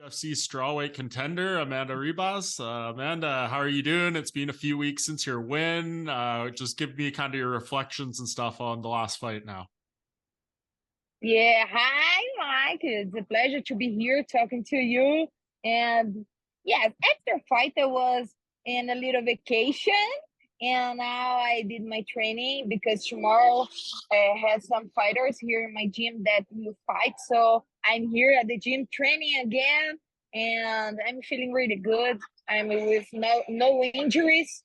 UFC strawweight contender Amanda Ribas. Amanda, how are you doing? It's been a few weeks since your win. Just give me kind of your reflections and stuff on the last fight now. Yeah, hi, Mike. It's a pleasure to be here talking to you. And yes, after fight, I was in a little vacation, and now I did my training because tomorrow I have some fighters here in my gym that will fight. So I'm here at the gym training again, and I'm feeling really good. I'm with no injuries.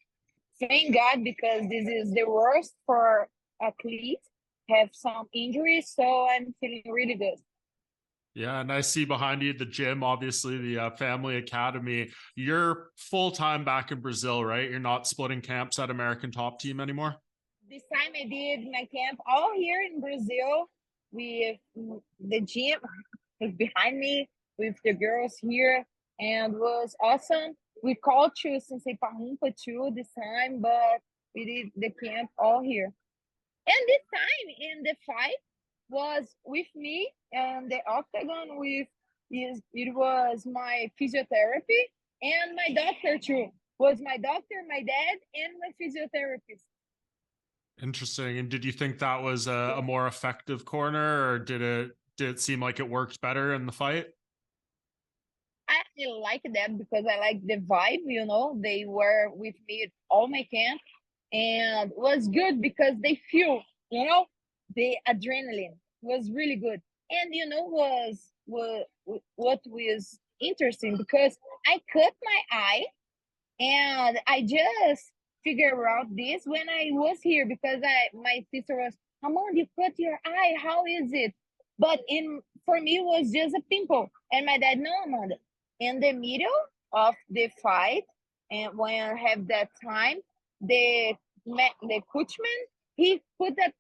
Thank God, because this is the worst for athletes have some injuries, so I'm feeling really good. Yeah, and I see behind you the gym, obviously the family academy. You're full time back in Brazil, right? You're not splitting camps at American Top Team anymore. This time I did my camp all here in Brazil with the gym is behind me, with the girls here, and was awesome. We called to Sensei Parrumpa too this time, but we did the camp all here. And this time in the fight was with me and the octagon with it was my physiotherapy and my doctor too. Was my doctor, my dad, and my physiotherapist. Interesting. And did you think that was a more effective corner, or did it seem like it worked better in the fight? I actually like that because I like the vibe, They were with me all my camp and was good because they feel, the adrenaline was really good. And what was interesting because I cut my eye and I just figured out this when I was here because my sister was, Amanda, you cut your eye. How is it? But in for me it was just a pimple. And my dad, no, Amanda. In the middle of the fight, and when I have that time, the coachman he put that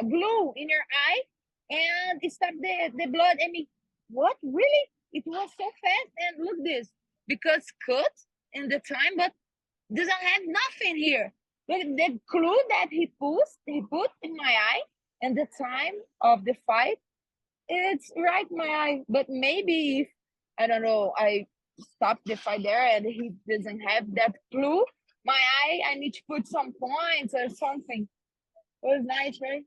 glue in your eye and it stopped the blood. And me, what really? It was so fast. And look this, because cut in the time, but doesn't have nothing here. The clue that he put in my eye and the time of the fight, it's right my eye. But maybe if I don't know, I stop the fight there and he doesn't have that clue, my eye, I need to put some points or something. It was nice, right?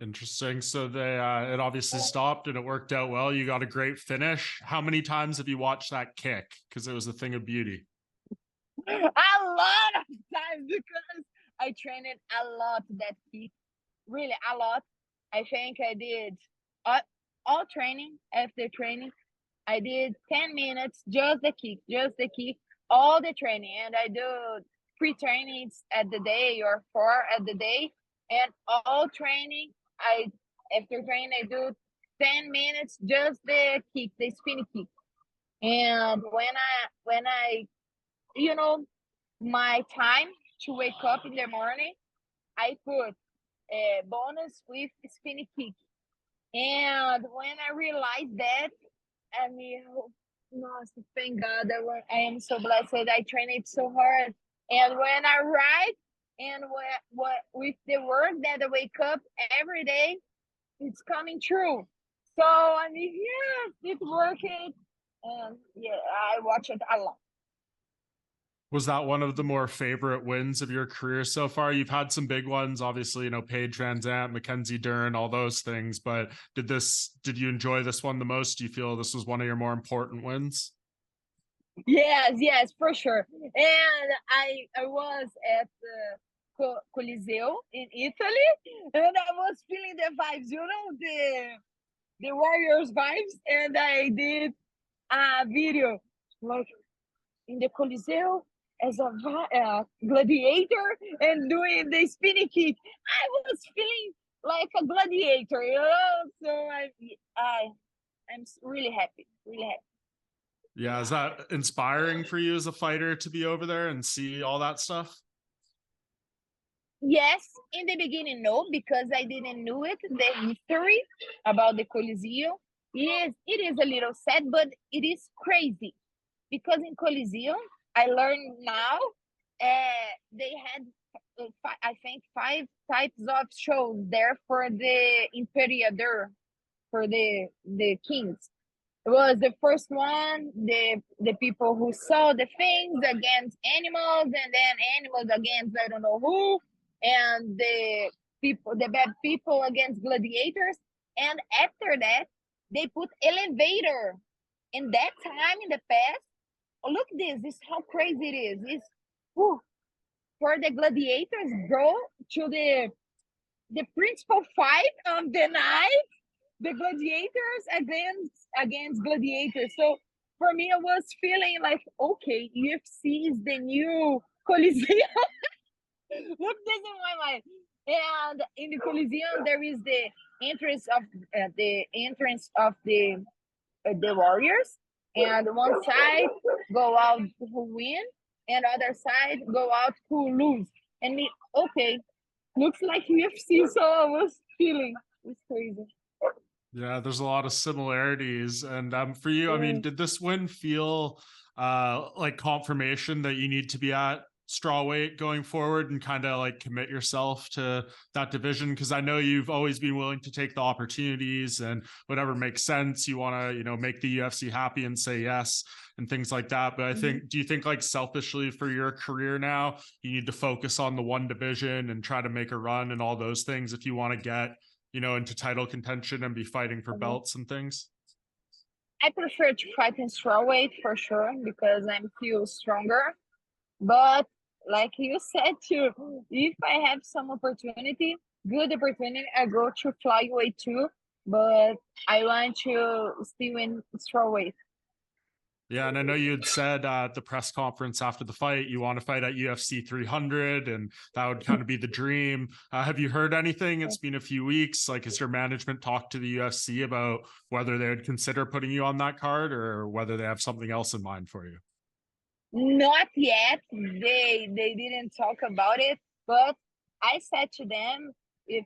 Interesting. So it obviously stopped and it worked out well. You got a great finish. How many times have you watched that kick? Because it was a thing of beauty. A lot of times because I trained it a lot that kick, really a lot. I think I did all training. After training, I did 10 minutes, just the kick, all the training. And I do 3 trainings at the day or 4 at the day. And all training, after training, I do 10 minutes, just the kick, the spinning kick. And when I you know, my time to wake up in the morning, I put a bonus with spinning kick. And when I realized that, I mean, no, thank God I am so blessed that I trained it so hard. And when I write and what with the work that I wake up every day, it's coming true. So I mean, yes, it's working. And yeah, I watch it a lot. Was that one of the more favorite wins of your career so far? You've had some big ones, obviously, Paige Van Zandt, Mackenzie Dern, all those things. But did you enjoy this one the most? Do you feel this was one of your more important wins? Yes, for sure. And I was at the Coliseo in Italy, and I was feeling the vibes, the Warriors vibes, and I did a video like in the Coliseo as a gladiator and doing the spinning kick. I was feeling like a gladiator, So I'm really happy, really happy. Yeah, is that inspiring for you as a fighter to be over there and see all that stuff? Yes, in the beginning, no, because I didn't know the history about the Coliseo. It is a little sad, but it is crazy because in Coliseo, I learned now, they had, I think, 5 types of shows there for the Imperiador, for the kings. It was the first one, the people who saw the things against animals, and then animals against I don't know who, and the bad people against gladiators. And after that, they put elevator. In that time, in the past, oh, look this is how crazy it is. It's whew, for the gladiators go to the principal fight of the night, the gladiators against gladiators. So for me, I was feeling like, okay, UFC is the new Coliseum. Look this in my mind. And in the Coliseum, there is the entrance of the warriors, and one side go out who win, and other side go out who lose. And me, okay, looks like UFC. So I was feeling it's crazy. Yeah, there's a lot of similarities. And for you, I mean, did this win feel like confirmation that you need to be at strawweight going forward and kind of like commit yourself to that division? Because I know you've always been willing to take the opportunities and whatever makes sense. You want to, you know, make the UFC happy and say yes and things like that. But I think, do you think like selfishly for your career now, you need to focus on the one division and try to make a run and all those things if you want to get, you know, into title contention and be fighting for belts and things? I prefer to fight in strawweight for sure because I feel stronger. But like you said too, if I have some opportunity, good opportunity, I go to flyweight too. But I want to still in strawweight. Yeah, and I know you had said at the press conference after the fight you want to fight at UFC 300, and that would kind of be the dream. Have you heard anything? It's been a few weeks. Like, has your management talked to the UFC about whether they would consider putting you on that card or whether they have something else in mind for you? Not yet. They didn't talk about it, but I said to them, if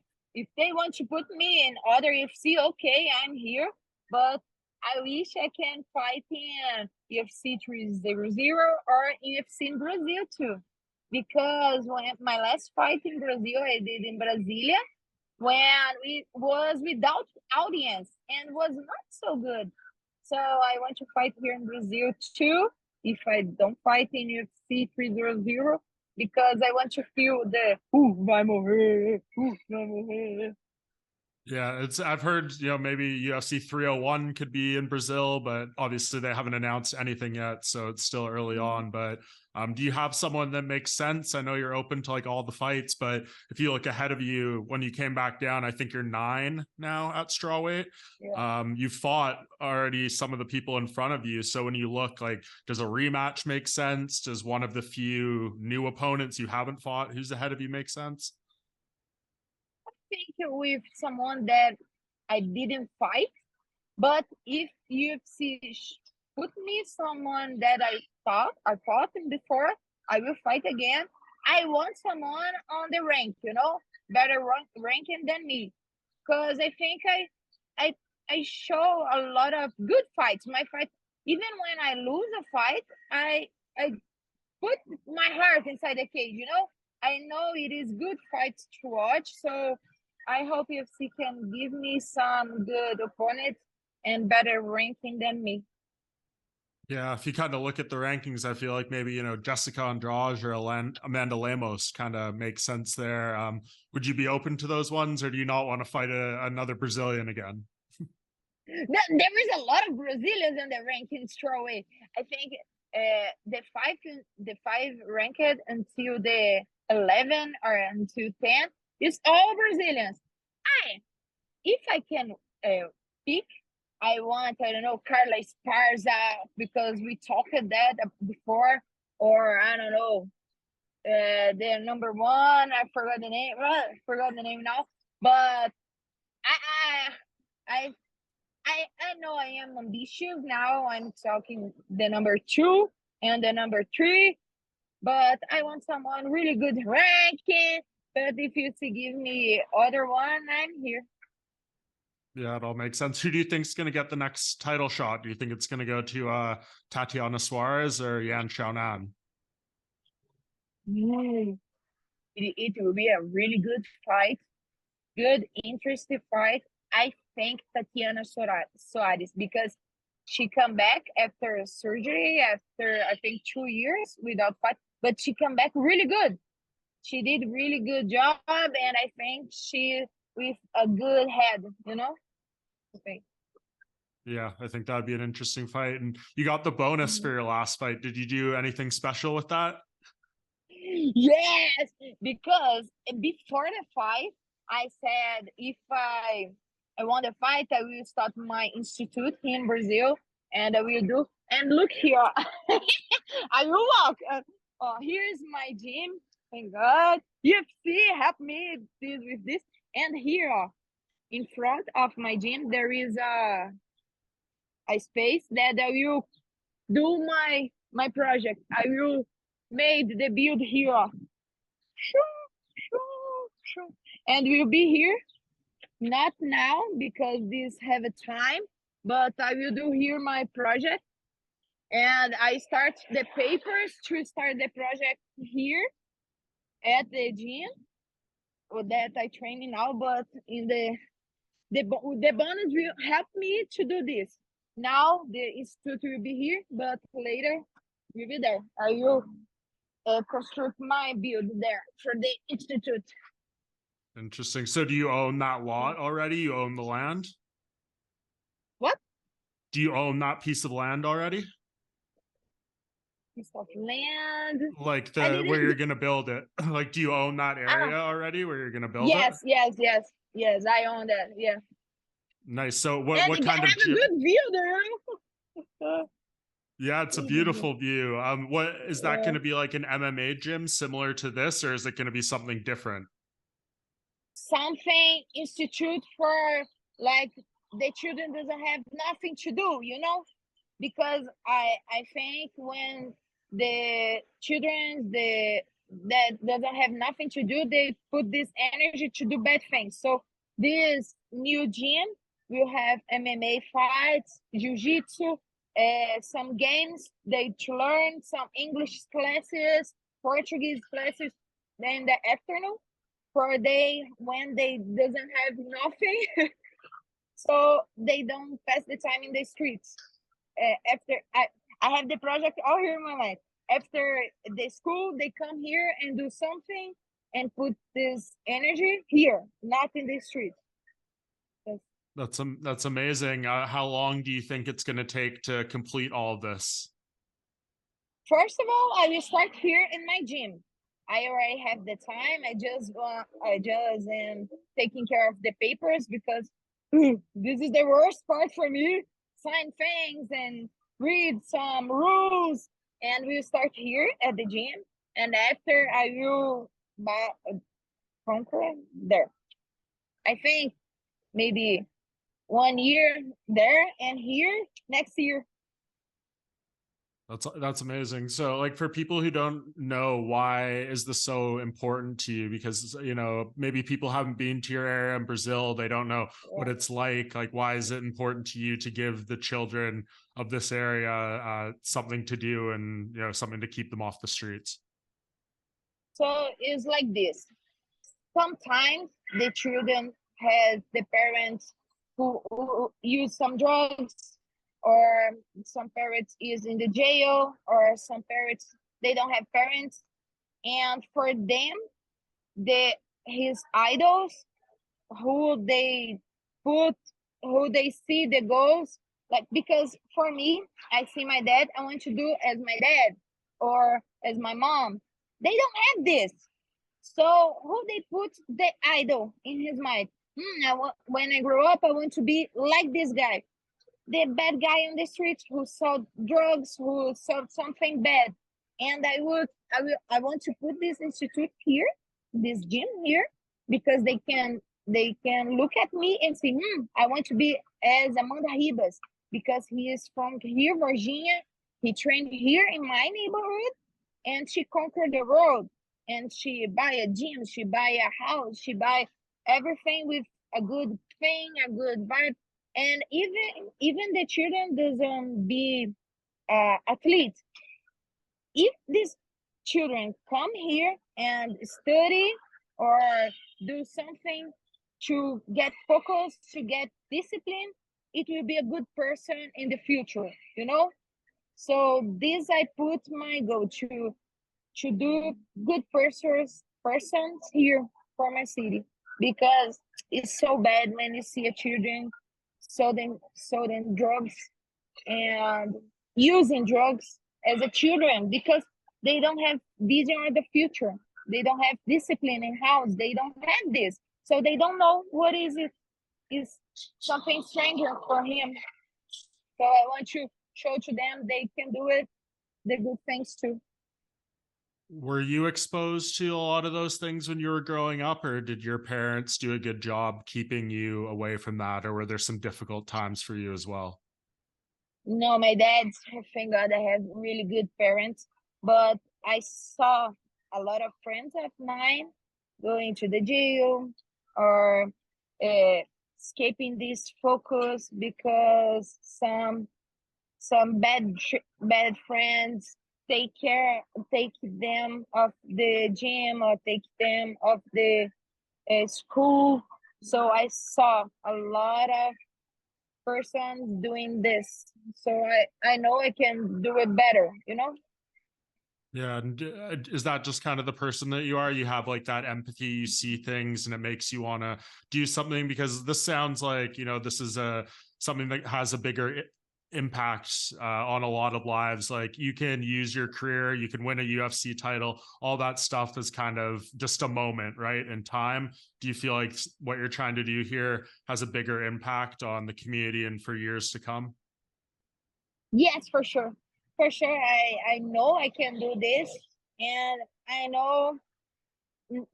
they want to put me in other UFC, okay, I'm here. But I wish I can fight in UFC 300 or UFC in Brazil too. Because when my last fight in Brazil, I did in Brasilia, when it was without audience and was not so good. So I want to fight here in Brazil too, if I don't fight in UFC 300, because I want to feel the vai morrer, vai morrer. Yeah, I've heard, you know, maybe UFC 301 could be in Brazil, but obviously they haven't announced anything yet, so it's still early on. But do you have someone that makes sense? I know you're open to like all the fights, but if you look ahead of you, when you came back down, I think you're 9 now at strawweight. Yeah. You fought already some of the people in front of you. So when you look, like, does a rematch make sense? Does one of the few new opponents you haven't fought, who's ahead of you, make sense? Think with someone that I didn't fight, but if UFC put me someone that I fought him before, I will fight again. I want someone on the rank, you know, better ranking than me, because I think I show a lot of good fights. My fight, even when I lose a fight, I put my heart inside the cage. You know, I know it is good fights to watch. So I hope UFC can give me some good opponents and better ranking than me. Yeah, if you kind of look at the rankings, I feel like maybe, you know, Jessica Andrade or Amanda Lemos kind of makes sense there. Would you be open to those ones, or do you not want to fight another Brazilian again? There is a lot of Brazilians in the ranking strawweight. I think the five ranked until the 11 or until 10 is all Brazilians. If I can pick, I want, I don't know, Carla Esparza, because we talked that before, or I don't know, the number one, I forgot the name. Forgot the name now, but I I know I am ambitious now. I'm talking the number 2 and the number 3, but I want someone really good ranking. But if you to give me other one, I'm here. Yeah, it all makes sense. Who do you think is going to get the next title shot? Do you think it's going to go to Tatiana Suarez or Yan Xiaonan? It will be a really good fight, good, interesting fight. I think Tatiana Suarez, because she come back after surgery, after I think 2 years without fight, but she come back really good. She did really good job, and I think she with a good head, you know. I think. Yeah, I think that'd be an interesting fight. And you got the bonus for your last fight. Did you do anything special with that? Yes, because before the fight, I said if I want to fight, I will start my institute here in Brazil, and I will do. And look here, I will walk. Oh, here's my gym. Thank God. UFC help me with this. And here, in front of my gym, there is a space that I will do my project. I will made the build here. And we'll be here, not now because this have a time, but I will do here my project. And I start the papers to start the project here at the gym that I training now, but in the bonus will help me to do this. Now the institute will be here, but later we'll be there. I will construct my build there for the institute. Interesting. So do you own that lot already? You own the land? What? Do you own that piece of land already? Piece of land. Like the where you're gonna build it. Like, do you own that area already where you're gonna build it? Yes. I own that. Yeah. Nice. So what And what kind of have a good view there. Yeah, it's a beautiful view. What is that going to be, like an MMA gym similar to this, or is it going to be something different? Something institute for like the children doesn't have nothing to do, you know, because I think when the children that doesn't have nothing to do, they put this energy to do bad things. So this new gym will have MMA fights, jiu-jitsu, some games they to learn, some English classes, Portuguese classes in the afternoon for a day when they doesn't have nothing. So they don't pass the time in the streets. After I have the project all here in my life. After the school, they come here and do something and put this energy here, not in the street. That's amazing. How long do you think it's going to take to complete all of this? First of all, I will start here in my gym. I already have the time. I just am taking care of the papers because this is the worst part for me. Sign things and read some rules, and we'll start here at the gym. And after I will conquer there. I think maybe 1 year there and here next year. That's amazing. So, like, for people who don't know, why is this so important to you? Because, you know, maybe people haven't been to your area in Brazil, they don't know what it's like. Like, why is it important to you to give the children of this area something to do and, you know, something to keep them off the streets? So it's like this. Sometimes the children has the parents who use some drugs, or some parents is in the jail, or some parents they don't have parents, and for them his idols who they put, who they see the goals, like, because for me I see my dad, I want to do as my dad or as my mom. They don't have this, so who they put the idol in his mind. When I grow up, I want to be like this guy, the bad guy on the streets who sold drugs, who sold something bad. And I want to put this institute here, this gym here, because they can look at me and say, I want to be as Amanda Ribas, because he is from here, Virginia. He trained here in my neighborhood, and she conquered the world. And she buy a gym, she buy a house, she buy everything with a good thing, a good vibe. And even the children doesn't be athletes. If these children come here and study or do something to get focused, to get discipline, it will be a good person in the future, you know? So this I put my goal to do good persons here for my city, because it's so bad when you see a children selling drugs and using drugs as a children, because they don't have vision of the future. They don't have discipline in house. They don't have this. So they don't know what is it is something stranger for him. So I want to show to them they can do it, the good things too. Were you exposed to a lot of those things when you were growing up, or did your parents do a good job keeping you away from that, or were there some difficult times for you as well? No, my dad, thank God, I have really good parents, but I saw a lot of friends of mine going to the jail or escaping this focus because some bad friends take them off the gym or take them off the school. So I saw a lot of persons doing this, so I know I can do it better, you know. Yeah, and is that just kind of the person that you are? You have like that empathy, you see things and it makes you want to do something, because this sounds like, you know, this is a something that has a bigger impact on a lot of lives. Like you can use your career, you can win a UFC title, all that stuff is kind of just a moment, right, in time. Do you feel like what you're trying to do here has a bigger impact on the community and for years to come? Yes, for sure, for sure. I know I can do this, and I know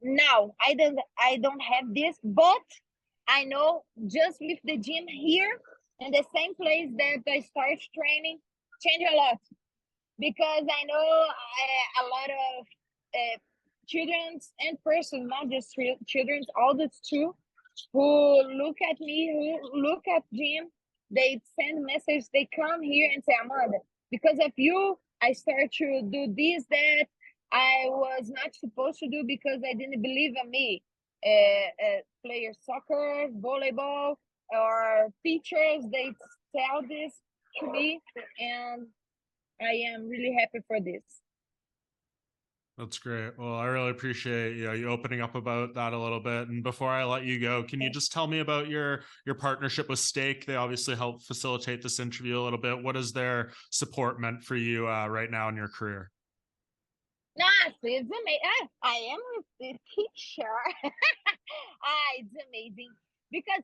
now I don't have this, but I know just with the gym here in the same place that I start training change a lot, because I know a lot of children's and persons, not just children's, adults too, who look at me, who look at gym, they send message, they come here and say, Amanda, because of you, I start to do this, that I was not supposed to do because I didn't believe in me. Player soccer, volleyball, or teachers, they tell this to me, and I am really happy for this. That's great. Well, I really appreciate, you know, you opening up about that a little bit. And before I let you go, can you just tell me about your partnership with Stake? They obviously help facilitate this interview a little bit. What has their support meant for you right now in your career? Nice, it's amazing. I am with the teacher. It's amazing, because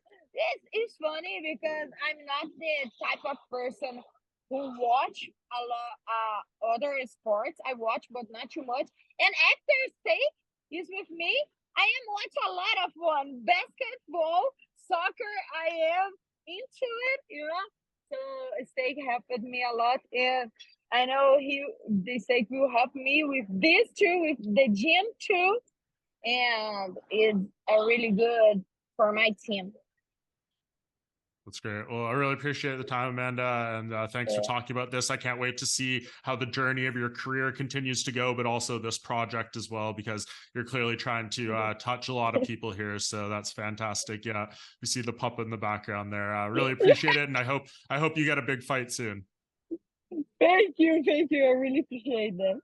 it's funny, because I'm not the type of person who watch a lot other sports. I watch, but not too much. And after Stake is with me, I am watch a lot of one basketball, soccer. I am into it, you know. So Stake helped me a lot, and I know the Stake will help me with this too, with the gym too, and it's a really good for my team. That's great. Well, I really appreciate the time, Amanda, and thanks for Yeah. talking about this. I can't wait to see how the journey of your career continues to go, but also this project as well, because you're clearly trying to touch a lot of people here. So that's fantastic. Yeah, we see the pup in the background there. Really appreciate it, and I hope you get a big fight soon. Thank you, thank you. I really appreciate that.